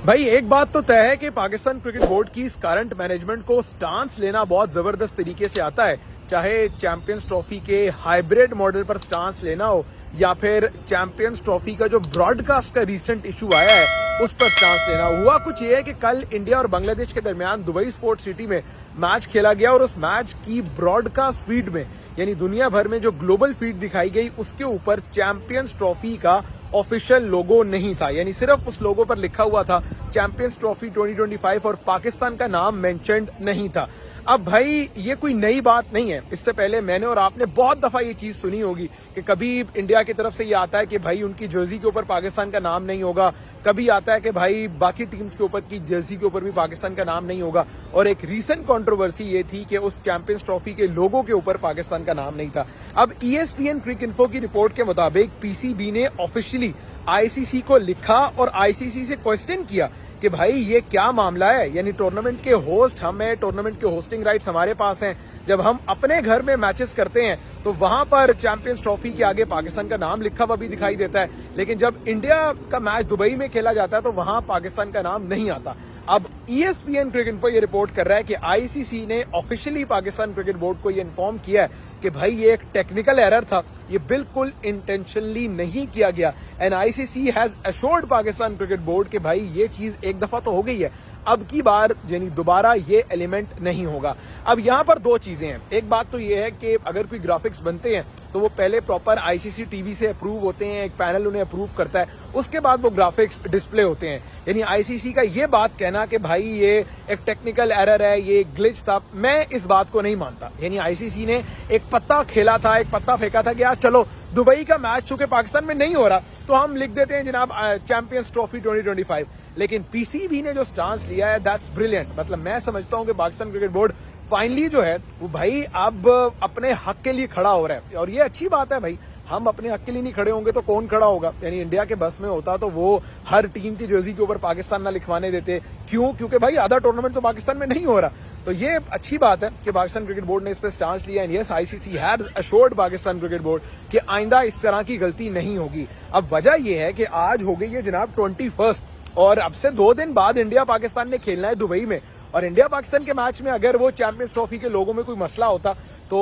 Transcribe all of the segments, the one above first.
भाई एक बात तो तय है कि पाकिस्तान क्रिकेट बोर्ड की इस करंट मैनेजमेंट को स्टांस लेना बहुत जबरदस्त तरीके से आता है। चाहे चैंपियंस ट्रॉफी के हाइब्रिड मॉडल पर स्टांस लेना हो या फिर चैंपियंस ट्रॉफी का जो ब्रॉडकास्ट का रीसेंट इशू आया है उस पर स्टांस लेना। हुआ कुछ ये है कि कल इंडिया और बांग्लादेश के दरमियान दुबई स्पोर्ट्स सिटी में मैच खेला गया और उस मैच की ब्रॉडकास्ट फीड में यानी दुनिया भर में जो ग्लोबल फीड दिखाई गई उसके ऊपर चैंपियंस ट्रॉफी का ऑफिशियल लोगो नहीं था, यानी सिर्फ उस लोगो पर लिखा हुआ था चैंपियंस ट्रॉफी 2025 और पाकिस्तान का नाम मेंशन्ड नहीं था। अब भाई ये कोई नई बात नहीं है, इससे पहले मैंने और आपने बहुत दफा ये चीज सुनी होगी कि कभी इंडिया की तरफ से ये आता है कि भाई उनकी जर्सी के ऊपर पाकिस्तान का नाम नहीं होगा, कभी आता है कि भाई बाकी टीम्स के ऊपर की जर्सी के ऊपर भी पाकिस्तान का नाम नहीं होगा। और एक रीसेंट कंट्रोवर्सी ये थी कि उस चैंपियंस ट्रॉफी के लोगो के ऊपर पाकिस्तान का नाम नहीं था। अब ESPN क्रिक इन्फो की रिपोर्ट के मुताबिक PCB ने ऑफिशियली ICC को लिखा और ICC से क्वेश्चन किया कि भाई ये क्या मामला है, यानी टूर्नामेंट के होस्ट हम हैं, टूर्नामेंट के होस्टिंग राइट्स हमारे पास हैं, जब हम अपने घर में मैचेस करते हैं तो वहां पर चैंपियंस ट्रॉफी के आगे पाकिस्तान का नाम लिखा हुआ भी दिखाई देता है, लेकिन जब इंडिया का मैच दुबई में खेला जाता है तो वहां पाकिस्तान का नाम नहीं आता। अब ESPN क्रिक इन्फो ये रिपोर्ट कर रहा है कि ICC ने ऑफिशियली पाकिस्तान क्रिकेट बोर्ड को ये इन्फॉर्म किया है कि भाई ये एक टेक्निकल एरर था, ये बिल्कुल इंटेंशनली नहीं किया गया। And ICC has assured Pakistan cricket board कि भाई ये चीज एक दफा तो हो गई है, अब की बार यानी दोबारा ये एलिमेंट नहीं होगा। अब यहाँ पर दो चीजें हैं, एक बात तो ये है कि अगर कोई ग्राफिक्स बनते हैं तो वो पहले प्रॉपर ICC TV से अप्रूव होते हैं, एक पैनल उन्हें अप्रूव करता है, उसके बाद वो ग्राफिक्स डिस्प्ले होते हैं। यानी ICC का ये बात कहना कि भाई ये एक टेक्निकल एरर है, ये ग्लिच था, मैं इस बात को नहीं मानता। यानी ICC ने एक पत्ता खेला था, एक पत्ता फेंका था कि यार चलो दुबई का मैच चूंकि पाकिस्तान में नहीं हो रहा तो हम लिख देते हैं जनाब चैंपियंस ट्रॉफी 2025। लेकिन PCB ने जो स्टांस लिया है दैट्स ब्रिलियंट। मतलब मैं समझता हूं कि पाकिस्तान क्रिकेट बोर्ड फाइनली जो है वो भाई अब अपने हक के लिए खड़ा हो रहा है और ये अच्छी बात है। भाई हम अपने हक के लिए नहीं खड़े होंगे तो कौन खड़ा होगा? यानी इंडिया के बस में होता तो वो हर टीम की जर्सी के ऊपर पाकिस्तान ना लिखवाने देते। क्यों? क्योंकि भाई आधा टूर्नामेंट तो पाकिस्तान में नहीं हो रहा। तो ये अच्छी बात है कि पाकिस्तान क्रिकेट बोर्ड ने इस पर स्टांस लिया and yes ICC had assured Pakistan cricket board कि आइंदा इस तरह की गलती नहीं होगी। अब वजह यह है कि आज हो गई है जनाब 21 और अब से 2 दिन बाद इंडिया पाकिस्तान ने खेलना है दुबई में और इंडिया पाकिस्तान के मैच में अगर वो चैंपियंस ट्रॉफी के लोगों में कोई मसला होता तो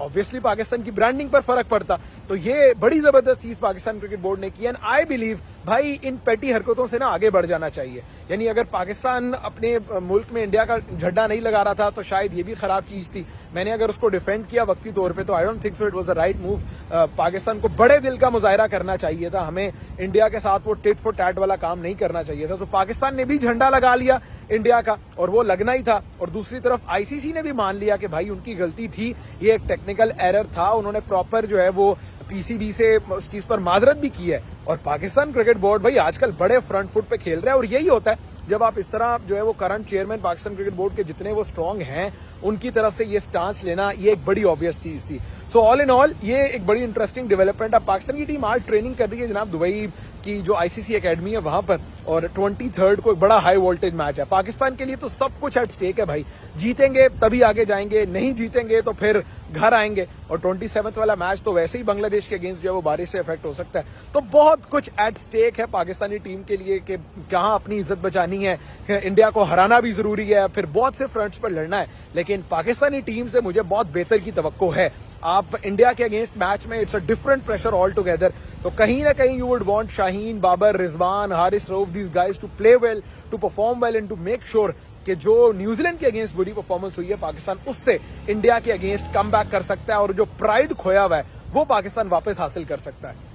ऑब्वियसली पाकिस्तान की ब्रांडिंग पर फर्क पड़ता। तो ये बड़ी जबरदस्त चीज पाकिस्तान क्रिकेट बोर्ड ने की एंड आई बिलीव भाई इन पेटी हरकतों से ना आगे बढ़ जाना चाहिए। यानी अगर पाकिस्तान अपने मुल्क में इंडिया का झंडा नहीं लगा रहा था तो शायद ये भी खराब चीज थी। मैंने अगर उसको डिफेंड किया वक्ती तौर पे तो I don't think so it was the right move. Pakistan को बड़े दिल का मुजाहिरा करना चाहिए था, हमें इंडिया के साथ वो टिट फॉर टैट वाला काम नहीं करना चाहिए था। तो पाकिस्तान ने भी झंडा लगा लिया इंडिया का और वो लगना ही था, और दूसरी तरफ ICC ने भी मान लिया कि भाई उनकी गलती थी, ये एक टेक्निकल एरर था। उन्होंने प्रॉपर जो है वो PCB से उस चीज पर माजरत भी की है और पाकिस्तान क्रिकेट बोर्ड भाई आजकल बड़े फ्रंट फुट पे खेल रहा है। और यही होता है जब आप इस तरह जो है वो current chairman Pakistan cricket board के जितने वो स्ट्रांग हैं उनकी तरफ से ये स्टांस लेना ये एक बड़ी ऑब्वियस चीज थी। सो ऑल इन ऑल ये एक बड़ी इंटरेस्टिंग डेवलपमेंट। अब पाकिस्तान की टीम आज ट्रेनिंग कर रही है जनाब दुबई की जो ICC एकेडमी है वहां पर, और 23 को एक बड़ा हाई वोल्टेज मैच है। पाकिस्तान के लिए तो सब कुछ एट स्टेक है भाई, जीतेंगे तभी आगे जाएंगे, नहीं जीतेंगे तो फिर घर आएंगे। और 27 वाला मैच तो वैसे ही बांग्लादेश के अगेंस्ट जो है वो बारिश से इफेक्ट हो सकता है। तो बहुत कुछ एट स्टेक है पाकिस्तानी टीम के लिए कि कहां अपनी इज्जत बचानी है, इंडिया को हराना भी जरूरी है, फिर बहुत से फ्रंट्स पर लड़ना है। लेकिन पाकिस्तानी टीम से मुझे बहुत बेहतर की तवक्को है। आप इंडिया के अगेंस्ट मैच में it's a different pressure altogether. तो कहीं ना कहीं you would want Shaheen, Babar, Rizwan, Haris Rauf, these guys to play well, to perform well and to make sure कि जो न्यूजीलैंड के अगेंस्ट बुरी परफॉर्मेंस हुई है पाकिस्तान उससे इंडिया के अगेंस्ट कम बैक कर सकता है और जो प्राइड खोया हुआ है वो पाकिस्तान वापस हासिल कर सकता है।